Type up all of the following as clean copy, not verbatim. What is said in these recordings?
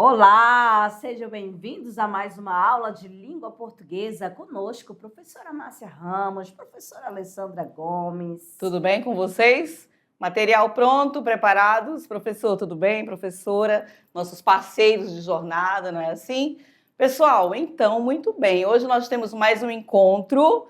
Olá, sejam bem-vindos a mais uma aula de língua portuguesa conosco, professora Márcia Ramos, professora Alessandra Gomes. Tudo bem com vocês? Material pronto, preparados? Professor, tudo bem? Professora, nossos parceiros de jornada, não é assim? Pessoal, então, muito bem. Hoje nós temos mais um encontro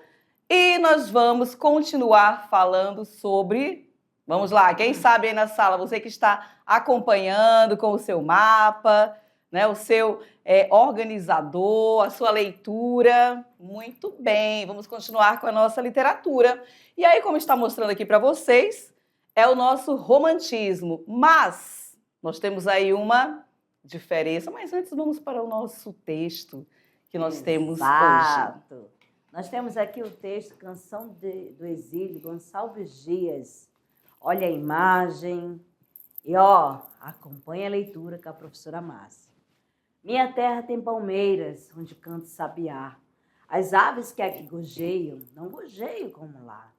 e nós vamos continuar falando sobre... Vamos lá, quem sabe aí na sala, você que está acompanhando com o seu mapa, né, o seu organizador, a sua leitura. Muito bem, vamos continuar com a nossa literatura. E aí, como está mostrando aqui para vocês, é o nosso romantismo. Mas nós temos aí uma diferença. Mas antes vamos para o nosso texto que nós temos hoje. Nós temos aqui o texto Canção do Exílio, Gonçalves Dias. Olha a imagem e, acompanha a leitura com a professora Márcia. Minha terra tem palmeiras, onde canta o sabiá. As aves que aqui gojeiam, não gojeiam como lá.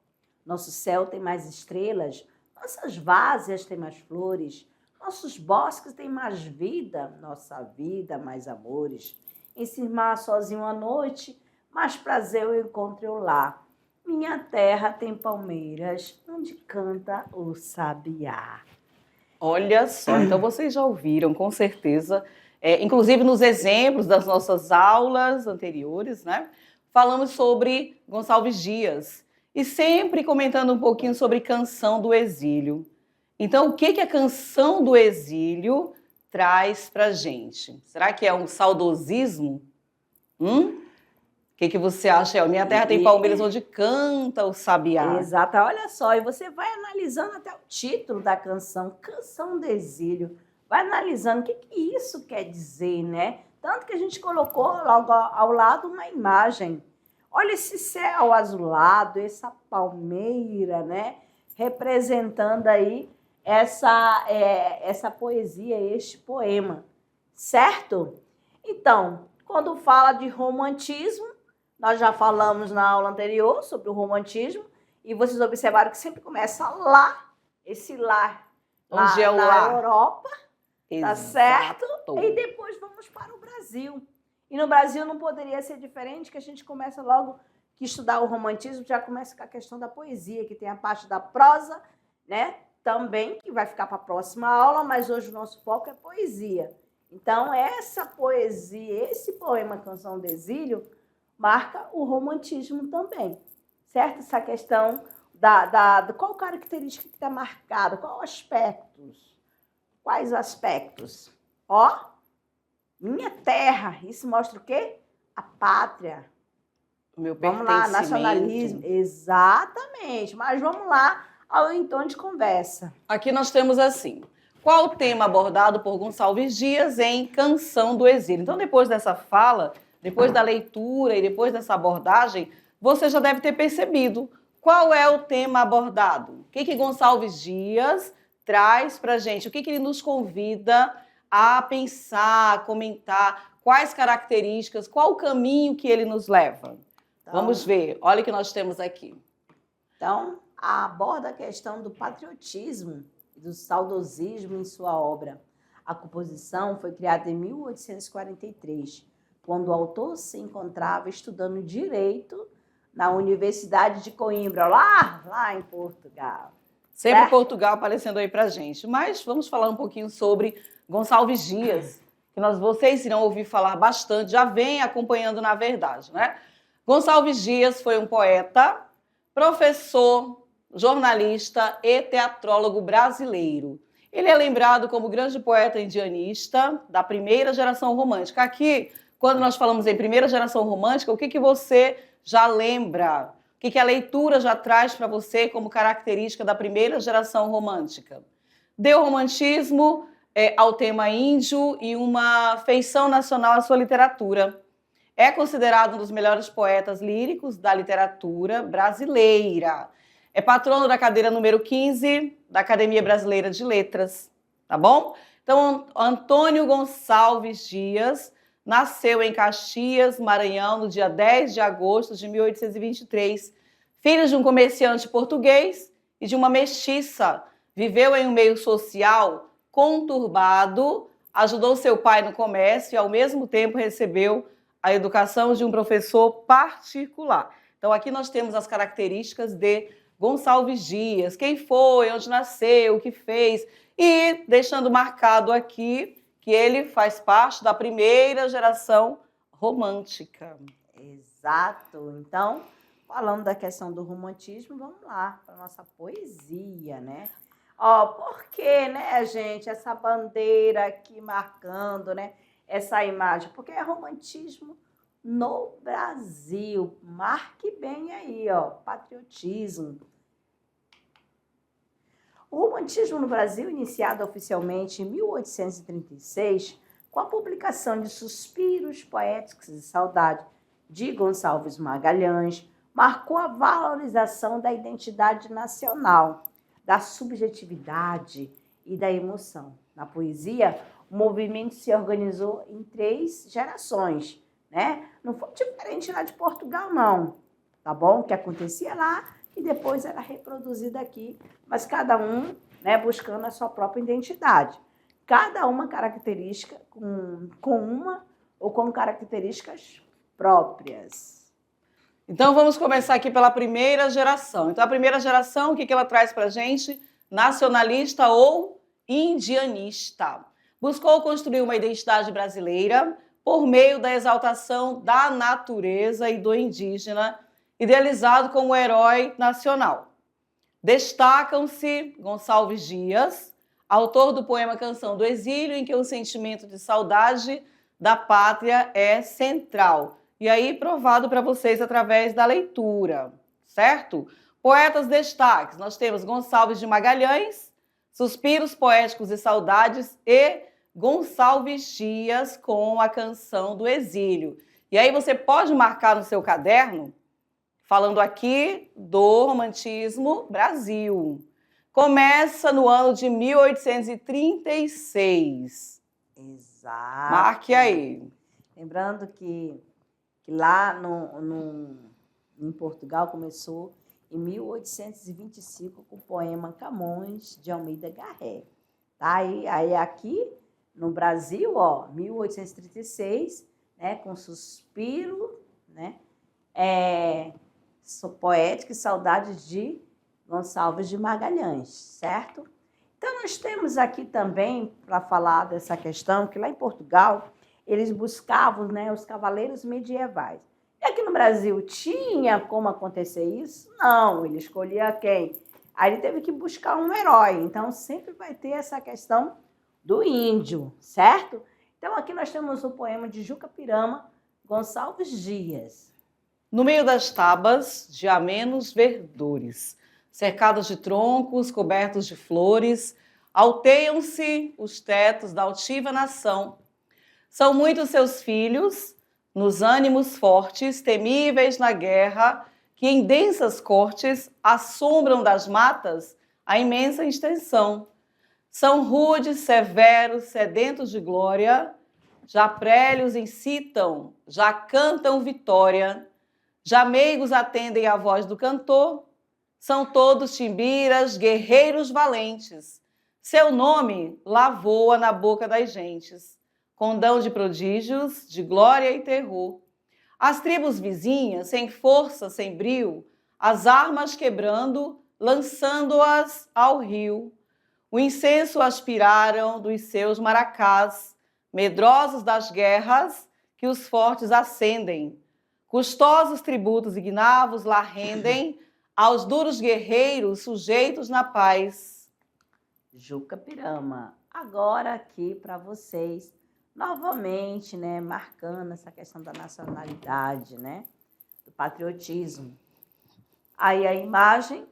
Nosso céu tem mais estrelas, nossas várzeas têm mais flores, nossos bosques têm mais vida, nossa vida mais amores. Em cismar sozinho à noite, mais prazer eu encontro lá. Minha terra tem palmeiras, onde canta o sabiá. Olha só, então vocês já ouviram, com certeza, inclusive nos exemplos das nossas aulas anteriores, né? Falamos sobre Gonçalves Dias e sempre comentando um pouquinho sobre Canção do Exílio. Então, o que a Canção do Exílio traz pra gente? Será que é um saudosismo? O que você acha? Minha terra tem palmeiras, onde canta o sabiá. Exato, olha só, e você vai analisando até o título da canção, Canção do Exílio. Vai analisando o que isso quer dizer, né? Tanto que a gente colocou logo ao lado uma imagem. Olha esse céu azulado, essa palmeira, né? Representando aí essa poesia, este poema, certo? Então, quando fala de romantismo, nós já falamos na aula anterior sobre o romantismo e vocês observaram que sempre começa lá, esse lá, onde é o na lá? Europa, Exato. Tá certo? E depois vamos para o Brasil. E no Brasil não poderia ser diferente, que a gente começa logo que estudar o romantismo, já começa com a questão da poesia, que tem a parte da prosa, né? Também, que vai ficar para a próxima aula, mas hoje o nosso foco é poesia. Então, essa poesia, esse poema Canção do Exílio, marca o romantismo também, certo? Essa questão qual característica que está marcada, quais aspectos? Minha terra, isso mostra o quê? A pátria. O meu pertencimento. Vamos lá, nacionalismo, exatamente, mas vamos lá ao tom de conversa. Aqui nós temos assim, qual o tema abordado por Gonçalves Dias em Canção do Exílio? Então, depois dessa fala, depois da leitura e depois dessa abordagem, você já deve ter percebido qual é o tema abordado. O que Gonçalves Dias traz para a gente? O que ele nos convida a pensar, a comentar? Quais características, qual o caminho que ele nos leva? Então, vamos ver. Olha o que nós temos aqui. Então, aborda a questão do patriotismo e do saudosismo em sua obra. A composição foi criada em 1843, quando o autor se encontrava estudando Direito na Universidade de Coimbra, lá em Portugal. Sempre certo? Portugal aparecendo aí pra gente. Mas vamos falar um pouquinho sobre Gonçalves Dias, que vocês irão ouvir falar bastante, já vem acompanhando na verdade, né? Gonçalves Dias foi um poeta, professor, jornalista e teatrólogo brasileiro. Ele é lembrado como grande poeta indianista da primeira geração romântica. Aqui, quando nós falamos em primeira geração romântica, o que você já lembra? O que a leitura já traz para você como característica da primeira geração romântica? Deu romantismo ao tema índio e uma feição nacional à sua literatura. É considerado um dos melhores poetas líricos da literatura brasileira. É patrono da cadeira número 15 da Academia Brasileira de Letras, tá bom? Então, Antônio Gonçalves Dias nasceu em Caxias, Maranhão, no dia 10 de agosto de 1823. Filho de um comerciante português e de uma mestiça, viveu em um meio social conturbado ajudou seu pai no comércio e, ao mesmo tempo, recebeu a educação de um professor particular. Então, aqui nós temos as características de Gonçalves Dias, quem foi, onde nasceu, o que fez, e deixando marcado aqui que ele faz parte da primeira geração romântica. Exato. Então, falando da questão do romantismo, vamos lá para a nossa poesia, né? Ó, por que, né, gente, essa bandeira aqui marcando, né, essa imagem? Porque é romantismo no Brasil. Marque bem aí, ó, patriotismo. O romantismo no Brasil, iniciado oficialmente em 1836, com a publicação de Suspiros Poéticos e Saudade de Gonçalves Magalhães, marcou a valorização da identidade nacional, da subjetividade e da emoção. Na poesia, o movimento se organizou em 3 gerações, né? Não foi diferente lá de Portugal, não, tá bom? O que acontecia lá e depois era reproduzido aqui, mas cada um, né, buscando a sua própria identidade. Cada uma característica com uma ou com características próprias. Então, vamos começar aqui pela primeira geração. Então, a primeira geração, o que ela traz para a gente? Nacionalista ou indianista. Buscou construir uma identidade brasileira por meio da exaltação da natureza e do indígena, idealizado como herói nacional. Destacam-se Gonçalves Dias, autor do poema Canção do Exílio, em que o sentimento de saudade da pátria é central. E aí, provado para vocês através da leitura, certo? Poetas destaques, nós temos Gonçalves de Magalhães, Suspiros Poéticos e Saudades e Gonçalves Dias com a Canção do Exílio. E aí você pode marcar no seu caderno, falando aqui do romantismo Brasil. Começa no ano de 1836. Exato. Marque aí. Lembrando que lá em Portugal começou em 1825 com o poema Camões de Almeida Garré. Tá? Aí aqui no Brasil, ó, 1836, né, com Suspiro, né, Poética e Saudades de Gonçalves de Magalhães, certo? Então, nós temos aqui também, para falar dessa questão, que lá em Portugal, eles buscavam, né, os cavaleiros medievais. E aqui no Brasil, tinha como acontecer isso? Não, ele escolhia quem? Aí ele teve que buscar um herói. Então, sempre vai ter essa questão do índio, certo? Então, aqui nós temos o poema de Juca Pirama, Gonçalves Dias. No meio das tabas de amenos verdores, cercados de troncos, cobertos de flores, alteiam-se os tetos da altiva nação. São muitos seus filhos, nos ânimos fortes, temíveis na guerra, que em densas cortes assombram das matas a imensa extensão. São rudes, severos, sedentos de glória, já prélios incitam, já cantam vitória, já meigos atendem à voz do cantor, são todos timbiras, guerreiros valentes. Seu nome lá voa na boca das gentes, condão de prodígios, de glória e terror. As tribos vizinhas, sem força, sem brio, as armas quebrando, lançando-as ao rio. O incenso aspiraram dos seus maracás, medrosos das guerras que os fortes acendem. Custosos tributos ignavos lá rendem aos duros guerreiros sujeitos na paz. Juca Pirama, agora aqui para vocês, novamente, né, marcando essa questão da nacionalidade, né, do patriotismo. Aí a imagem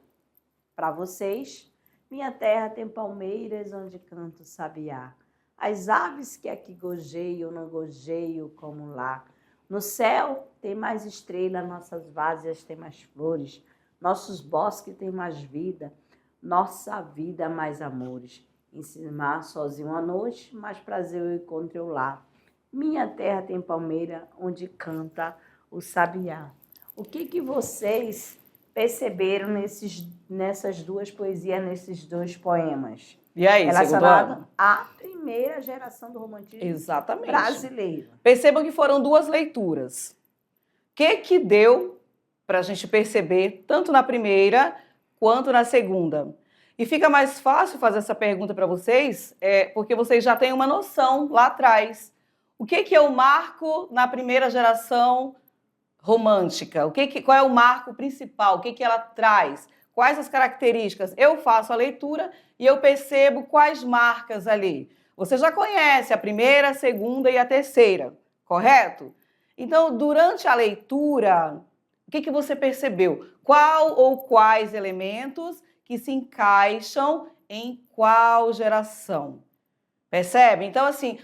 para vocês: minha terra tem palmeiras onde canta o sabiá. As aves que aqui gojeiam, não gojeiam como lá. No céu tem mais estrelas, nossas várzeas têm mais flores, nossos bosques têm mais vida, nossa vida mais amores. Em cima sozinho à noite, mais prazer eu encontro lá. Minha terra tem palmeira onde canta o sabiá. O que vocês perceberam nessas duas poesias, nesses dois poemas? E aí, relacionado à primeira primeira geração do romantismo Exatamente. brasileiro. Percebam que foram 2 leituras. O que deu para a gente perceber, tanto na primeira quanto na segunda? E fica mais fácil fazer essa pergunta para vocês, porque vocês já têm uma noção lá atrás. O que é o marco na primeira geração romântica? Qual é o marco principal? O que ela traz? Quais as características? Eu faço a leitura e eu percebo quais marcas ali. Você já conhece a primeira, a segunda e a terceira, correto? Então, durante a leitura, o que você percebeu? Qual ou quais elementos que se encaixam em qual geração? Percebe? Então, assim,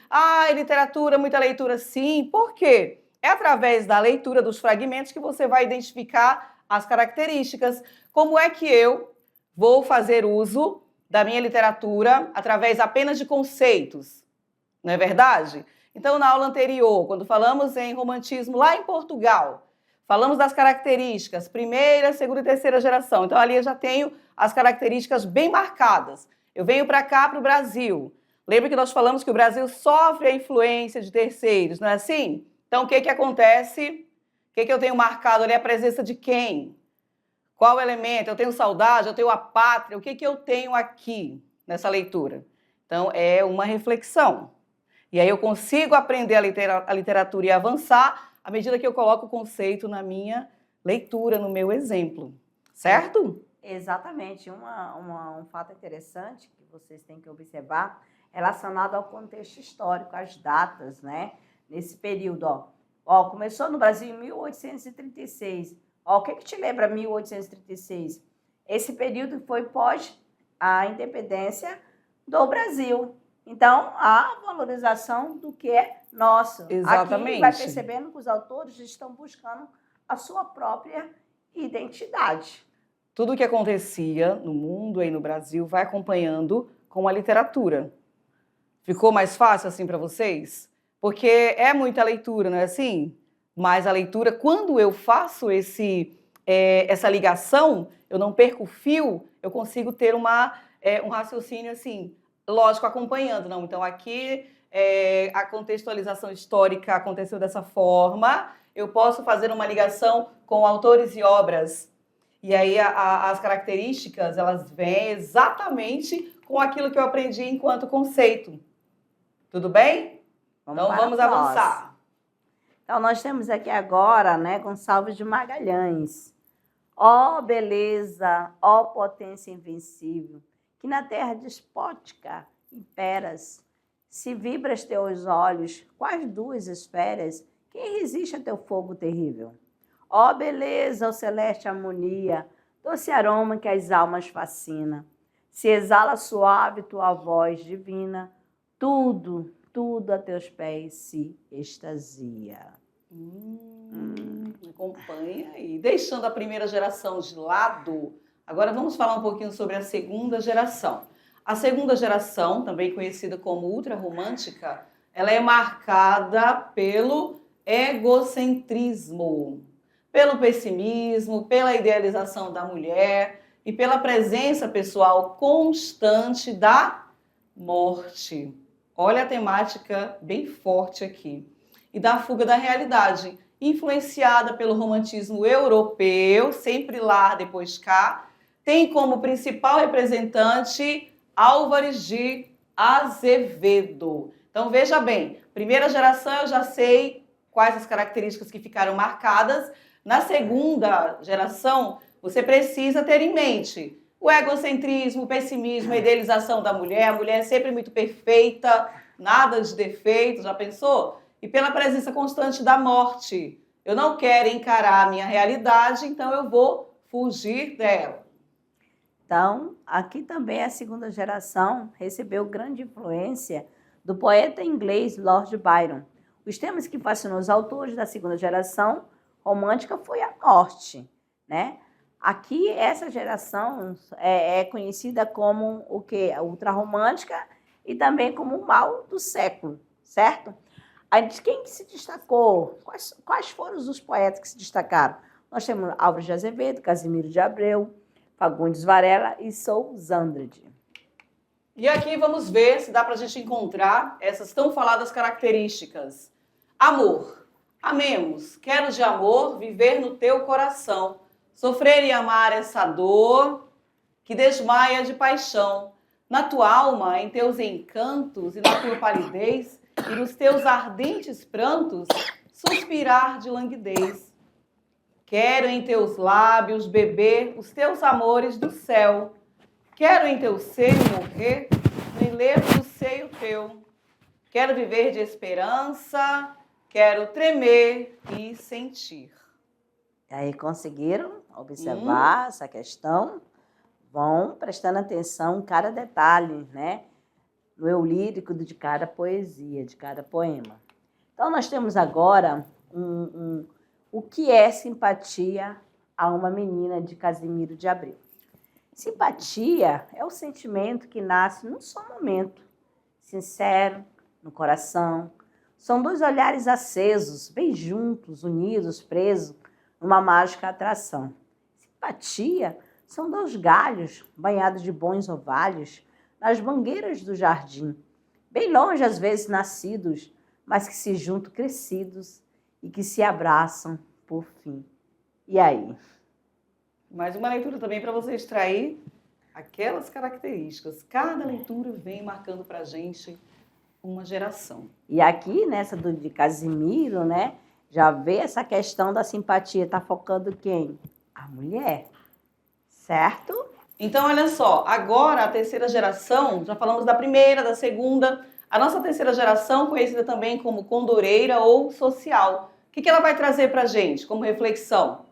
literatura, muita leitura, sim. Por quê? É através da leitura dos fragmentos que você vai identificar as características. Como é que eu vou fazer uso da minha literatura através apenas de conceitos? Não é verdade? Então, na aula anterior, quando falamos em romantismo lá em Portugal, falamos das características, primeira, segunda e terceira geração. Então, ali eu já tenho as características bem marcadas. Eu venho para cá, para o Brasil. Lembra que nós falamos que o Brasil sofre a influência de terceiros, não é assim? Então, o que acontece? O que eu tenho marcado ali? A presença de quem? Qual elemento? Eu tenho saudade, eu tenho a pátria. O que eu tenho aqui nessa leitura? Então, é uma reflexão. E aí eu consigo aprender a literatura e avançar à medida que eu coloco o conceito na minha leitura, no meu exemplo. Certo? Exatamente. Um fato interessante que vocês têm que observar relacionado ao contexto histórico, às datas, né? Nesse período, começou no Brasil em 1836. O que te lembra 1836? Esse período foi pós a independência do Brasil. Então, a valorização do que é nosso. Exatamente. Aqui vai percebendo que os autores estão buscando a sua própria identidade. Tudo o que acontecia no mundo e no Brasil vai acompanhando com a literatura. Ficou mais fácil assim para vocês? Porque é muita leitura, não é assim? Mas a leitura, quando eu faço essa ligação, eu não perco o fio, eu consigo ter um raciocínio assim, lógico, acompanhando. Não? Então, aqui a contextualização histórica aconteceu dessa forma, eu posso fazer uma ligação com autores e obras. E aí as características, elas vêm exatamente com aquilo que eu aprendi enquanto conceito. Tudo bem? Então, vamos avançar. Então, nós temos aqui agora, né, Gonçalves de Magalhães. Ó beleza, ó potência invencível, que na terra despótica imperas. Se vibras teus olhos, quais 2 esferas, quem resiste a teu fogo terrível? Ó beleza, ó celeste harmonia, doce aroma que as almas fascina. Se exala suave tua voz divina, tudo a teus pés se extasia. Acompanha aí. Deixando a primeira geração de lado, agora vamos falar um pouquinho sobre a segunda geração. A segunda geração, também conhecida como ultrarromântica, ela é marcada pelo egocentrismo, pelo pessimismo, pela idealização da mulher e pela presença pessoal constante da morte. Olha a temática bem forte aqui. E da fuga da realidade, influenciada pelo romantismo europeu, sempre lá, depois cá, tem como principal representante Álvares de Azevedo. Então, veja bem, primeira geração eu já sei quais as características que ficaram marcadas. Na segunda geração, você precisa ter em mente o egocentrismo, o pessimismo, a idealização da mulher. A mulher é sempre muito perfeita, nada de defeitos, já pensou? E pela presença constante da morte. Eu não quero encarar a minha realidade, então eu vou fugir dela. Então, aqui também a segunda geração recebeu grande influência do poeta inglês Lord Byron. Os temas que fascinou os autores da segunda geração romântica foi a morte, né? Aqui, essa geração é conhecida como o quê? A ultrarromântica e também como o mal do século, certo? Aí, quem que se destacou? Quais foram os poetas que se destacaram? Nós temos Álvares de Azevedo, Casimiro de Abreu, Fagundes Varela e Sousandrede. E aqui vamos ver se dá para a gente encontrar essas tão faladas características. Amor. Amemos. Quero de amor viver no teu coração. Sofrer e amar essa dor que desmaia de paixão. Na tua alma, em teus encantos e na tua palidez, e nos teus ardentes prantos, suspirar de languidez. Quero em teus lábios beber os teus amores do céu. Quero em teu seio morrer, no enlevo do seio teu. Quero viver de esperança, quero tremer e sentir. E aí conseguiram observar essa questão? Vão prestando atenção em cada detalhe, né? No eu lírico de cada poesia, de cada poema. Então nós temos agora o que é simpatia a uma menina de Casimiro de Abreu. Simpatia é o sentimento que nasce num só momento, sincero, no coração. São dois olhares acesos, bem juntos, unidos, presos, numa mágica atração. Simpatia são dois galhos banhados de bons orvalhos nas mangueiras do jardim, bem longe às vezes nascidos, mas que se juntam crescidos e que se abraçam por fim. E aí? Mais uma leitura também para você extrair aquelas características. Cada leitura vem marcando para a gente uma geração. E aqui, nessa de Casimiro, né, já vê essa questão da simpatia. Está focando quem? A mulher, certo? Então, olha só, agora a terceira geração, já falamos da primeira, da segunda, a nossa terceira geração, conhecida também como condoreira ou social. O que ela vai trazer para a gente como reflexão?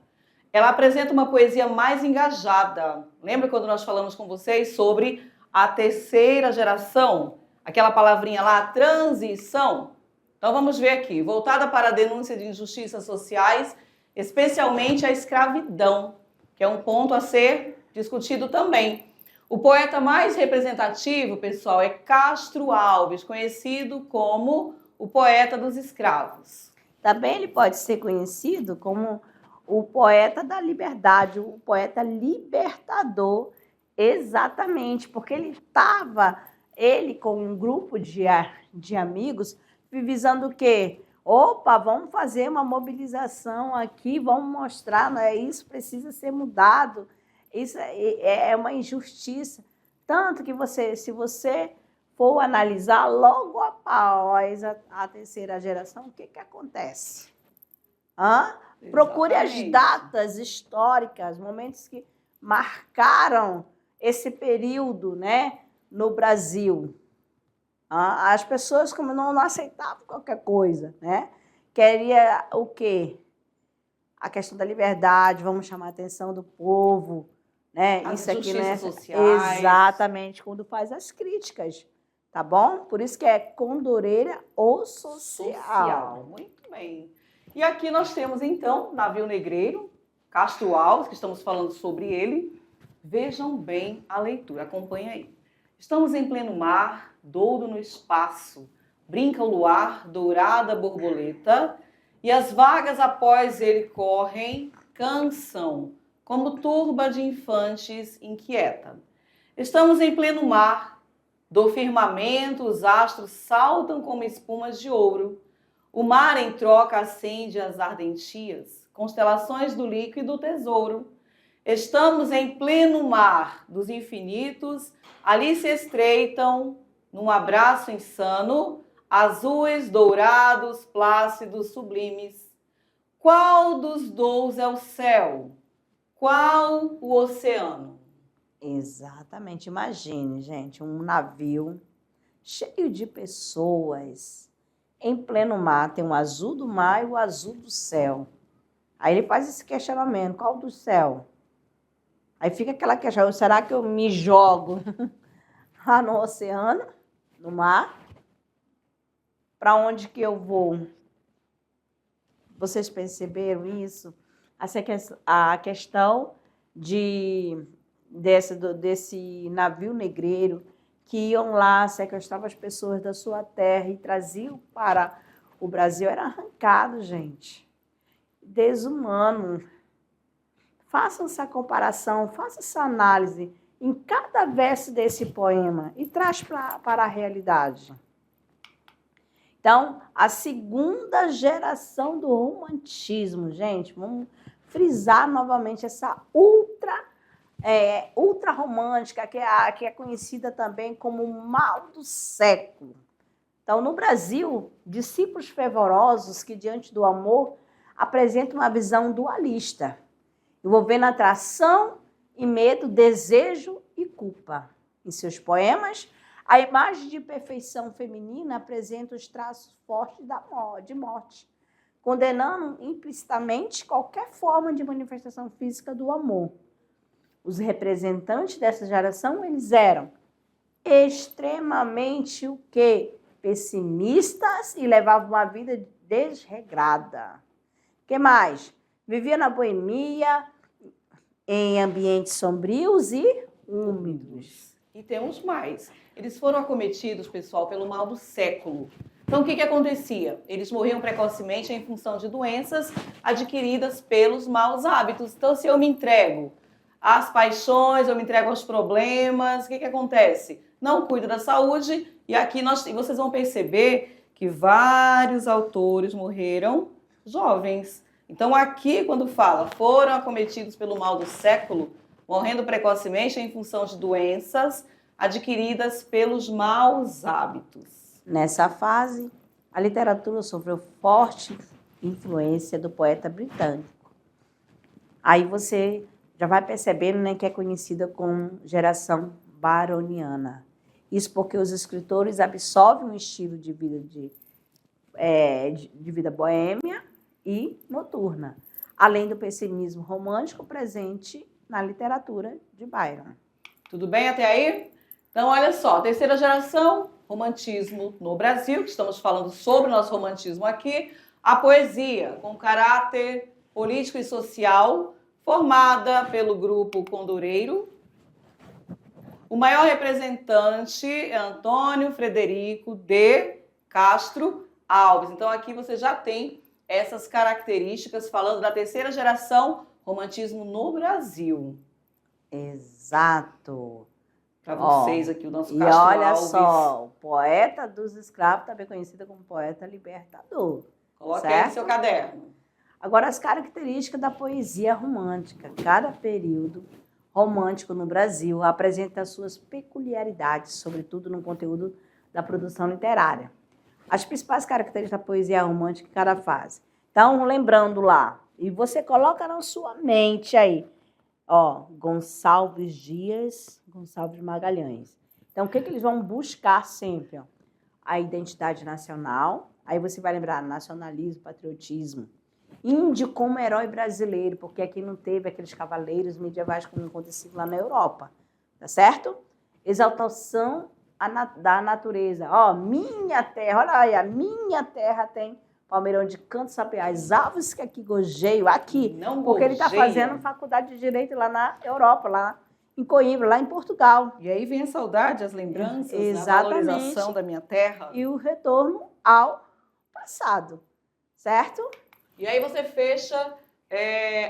Ela apresenta uma poesia mais engajada. Lembra quando nós falamos com vocês sobre a terceira geração? Aquela palavrinha lá, transição? Então vamos ver aqui. Voltada para a denúncia de injustiças sociais, especialmente a escravidão, que é um ponto a ser discutido também. O poeta mais representativo, pessoal, é Castro Alves, conhecido como o poeta dos escravos. Também ele pode ser conhecido como o poeta da liberdade, o poeta libertador, exatamente, porque ele com um grupo de amigos, visando o quê? Opa, vamos fazer uma mobilização aqui, vamos mostrar, não é isso, precisa ser mudado, isso é uma injustiça. Tanto que se você for analisar logo após a terceira geração, o que acontece? Procure as datas históricas, momentos que marcaram esse período, né, no Brasil. As pessoas como não aceitavam qualquer coisa, né? Queria o quê? A questão da liberdade, vamos chamar a atenção do povo, né? As isso aqui, né? sociais. Exatamente, quando faz as críticas, tá bom? Por isso que é condoreira ou social. Muito bem. E aqui nós temos, então, Navio Negreiro, Castro Alves, que estamos falando sobre ele. Vejam bem a leitura, acompanha aí. Estamos em pleno mar, doudo no espaço, brinca o luar, dourada borboleta, e as vagas após ele correm, cansam, como turba de infantes inquieta. Estamos em pleno mar, do firmamento os astros saltam como espumas de ouro. O mar em troca acende as ardentias, constelações do líquido tesouro. Estamos em pleno mar dos infinitos, ali se estreitam, num abraço insano, azuis, dourados, plácidos, sublimes. Qual dos dous é o céu? Qual o oceano? Exatamente. Imagine, gente, um navio cheio de pessoas. Em pleno mar, tem o azul do mar e o azul do céu. Aí ele faz esse questionamento, qual do céu? Aí fica aquela questão, será que eu me jogo lá no oceano, no mar? Para onde que eu vou? Vocês perceberam isso? A questão desse navio negreiro, que iam lá, sequestravam as pessoas da sua terra e traziam para o Brasil, era arrancado, gente. Desumano. Façam essa comparação, façam essa análise. em cada verso desse poema e traz para a realidade. Então, a segunda geração do romantismo, gente, vamos frisar novamente essa ultra romântica, que é conhecida também como o mal do século. Então, no Brasil, discípulos fervorosos que, diante do amor, apresentam uma visão dualista, envolvendo atração e medo, desejo e culpa. Em seus poemas, a imagem de perfeição feminina apresenta os traços fortes de morte, condenando implicitamente qualquer forma de manifestação física do amor. Os representantes dessa geração, eles eram extremamente o quê? Pessimistas e levavam uma vida desregrada. O que mais? Vivia na boemia, em ambientes sombrios e úmidos. E temos mais. Eles foram acometidos, pessoal, pelo mal do século. Então, o que acontecia? Eles morriam precocemente em função de doenças adquiridas pelos maus hábitos. Então, se eu me entrego às paixões, eu me entrego aos problemas, o que acontece? Não cuido da saúde, e aqui vocês vão perceber que vários autores morreram jovens. Então, aqui, quando fala, foram acometidos pelo mal do século, morrendo precocemente em função de doenças adquiridas pelos maus hábitos. Nessa fase, a literatura sofreu forte influência do poeta britânico. Aí você já vai percebendo, né, que é conhecida como geração baroniana. Isso porque os escritores absorvem um estilo de vida de vida boêmia e noturna, além do pessimismo romântico presente na literatura de Byron. Tudo bem até aí? Então, olha só, terceira geração, romantismo no Brasil, que estamos falando sobre o nosso romantismo aqui, a poesia com caráter político e social, formada pelo grupo Condoreiro. O maior representante é Antônio Frederico de Castro Alves. Então, aqui você já tem essas características falando da terceira geração romantismo no Brasil. Exato. Para vocês aqui, o nosso Castro Alves. E olha só, o poeta dos escravos, também conhecido como poeta libertador. Coloque aí no seu caderno. Agora, as características da poesia romântica. Cada período romântico no Brasil apresenta suas peculiaridades, sobretudo no conteúdo da produção literária. As principais características da poesia romântica em cada fase. Então, lembrando lá, e você coloca na sua mente aí, Gonçalves Dias, Gonçalves Magalhães. Então, o que eles vão buscar sempre? A identidade nacional, aí você vai lembrar nacionalismo, patriotismo. Índio como herói brasileiro, porque aqui não teve aqueles cavaleiros medievais como acontecido lá na Europa, tá certo? Exaltação da natureza. Minha terra, olha aí, a minha terra tem palmeirão de canto, sabiá, as aves que aqui gojeio, aqui, não porque ele está fazendo faculdade de Direito lá na Europa, lá em Coimbra, lá em Portugal. E aí vem a saudade, as lembranças, exatamente, a valorização da minha terra. E o retorno ao passado, certo? E aí você fecha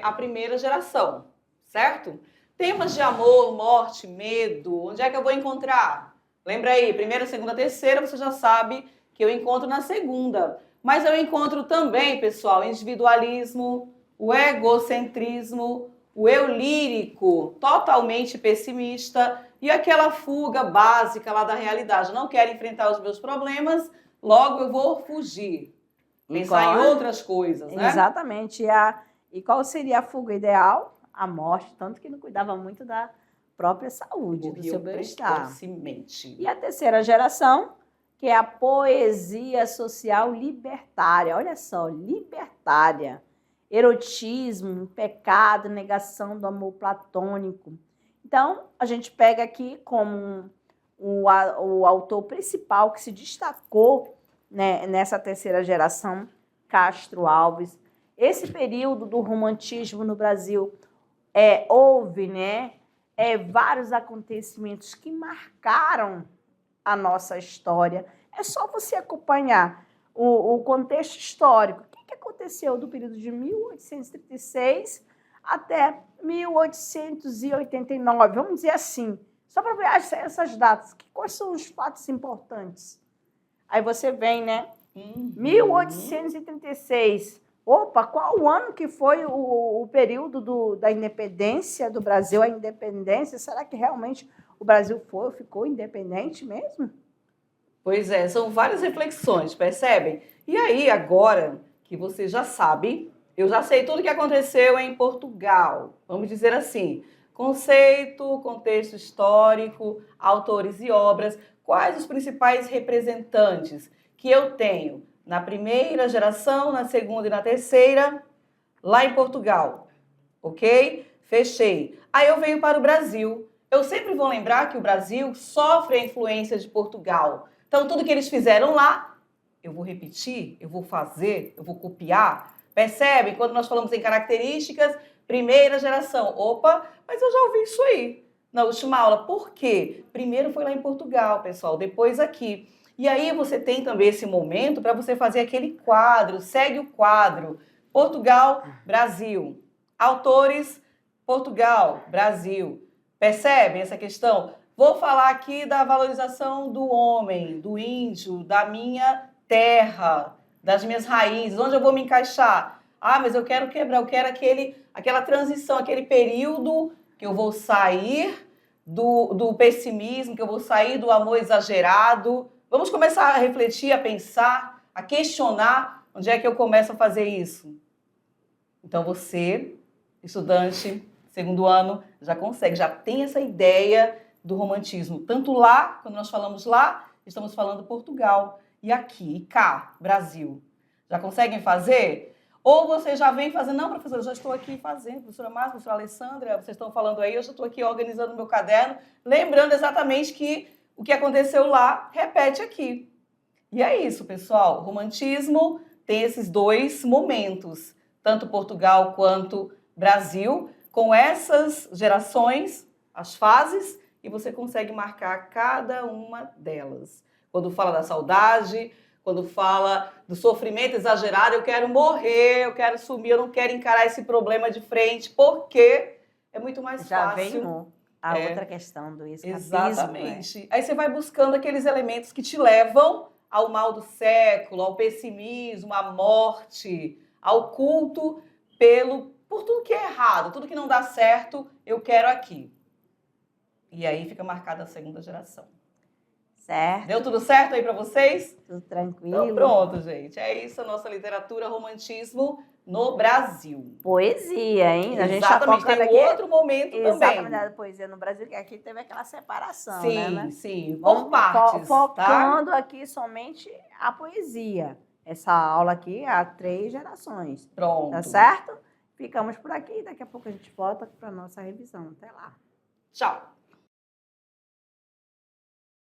a primeira geração, certo? Temas de amor, morte, medo, onde é que eu vou encontrar? Lembra aí, primeira, segunda, terceira, você já sabe que eu encontro na segunda. Mas eu encontro também, pessoal, individualismo, o egocentrismo, o eu lírico, totalmente pessimista, e aquela fuga básica lá da realidade. Não quero enfrentar os meus problemas, logo eu vou fugir. Pensar em outras coisas, né? Exatamente. E qual seria a fuga ideal? A morte, tanto que não cuidava muito da própria saúde, do seu bem-estar. E a terceira geração, que é a poesia social libertária. Olha só, libertária. Erotismo, pecado, negação do amor platônico. Então, a gente pega aqui como o autor principal que se destacou, né, nessa terceira geração, Castro Alves. Esse período do romantismo no Brasil houve, né, vários acontecimentos que marcaram a nossa história. É só você acompanhar o contexto histórico. O que aconteceu do período de 1836 até 1889, vamos dizer assim. Só para ver essas datas, quais são os fatos importantes? Aí você vem, né? 1836. Opa, qual o ano que foi o período da independência do Brasil, a independência? Será que realmente o Brasil ficou independente mesmo? Pois é, são várias reflexões, percebem? E aí, agora que você já sabe, eu já sei tudo o que aconteceu em Portugal, vamos dizer assim, conceito, contexto histórico, autores e obras, quais os principais representantes que eu tenho na primeira geração, na segunda e na terceira, lá em Portugal, ok? Fechei. Aí eu venho para o Brasil. Eu sempre vou lembrar que o Brasil sofre a influência de Portugal. Então, tudo que eles fizeram lá, eu vou repetir, eu vou fazer, eu vou copiar. Percebe? Quando nós falamos em características, primeira geração. Opa, mas eu já ouvi isso aí na última aula. Por quê? Primeiro foi lá em Portugal, pessoal, depois aqui. E aí você tem também esse momento para você fazer aquele quadro, segue o quadro. Portugal, Brasil. Autores, Portugal, Brasil. Percebem essa questão? Vou falar aqui da valorização do homem, do índio, da minha terra, das minhas raízes, onde eu vou me encaixar. Ah, mas eu quero quebrar, eu quero aquela transição, aquele período que eu vou sair do pessimismo, que eu vou sair do amor exagerado. Vamos começar a refletir, a pensar, a questionar onde é que eu começo a fazer isso. Então você, estudante, segundo ano, já consegue, já tem essa ideia do romantismo. Tanto lá, quando nós falamos lá, estamos falando Portugal. E aqui, e cá, Brasil. Já conseguem fazer? Ou você já vem fazendo, não, professora, eu já estou aqui fazendo, professora Márcia, professora Alessandra, vocês estão falando aí, eu já estou aqui organizando o meu caderno, lembrando exatamente que o que aconteceu lá, repete aqui. E é isso, pessoal. O romantismo tem esses dois momentos, tanto Portugal quanto Brasil, com essas gerações, as fases, e você consegue marcar cada uma delas. Quando fala da saudade, quando fala do sofrimento exagerado, eu quero morrer, eu quero sumir, eu não quero encarar esse problema de frente, porque é muito mais Já fácil. vem a outra questão do escapismo. Exatamente. Aí você vai buscando aqueles elementos que te levam ao mal do século, ao pessimismo, à morte, ao culto por tudo que é errado, tudo que não dá certo, eu quero aqui. E aí fica marcada a segunda geração. Certo. Deu tudo certo aí para vocês? Tudo tranquilo. Então pronto, gente. É isso a nossa literatura, romantismo no Brasil. Poesia, hein? A gente Exatamente, tá tem aqui, outro momento também. Exatamente, da poesia no Brasil, que aqui teve aquela separação, né? Sim, por partes, focando tá? aqui somente a poesia. Essa aula aqui há 3 gerações. Pronto. Tá certo? Ficamos por aqui, daqui a pouco a gente volta para a nossa revisão. Até lá. Tchau.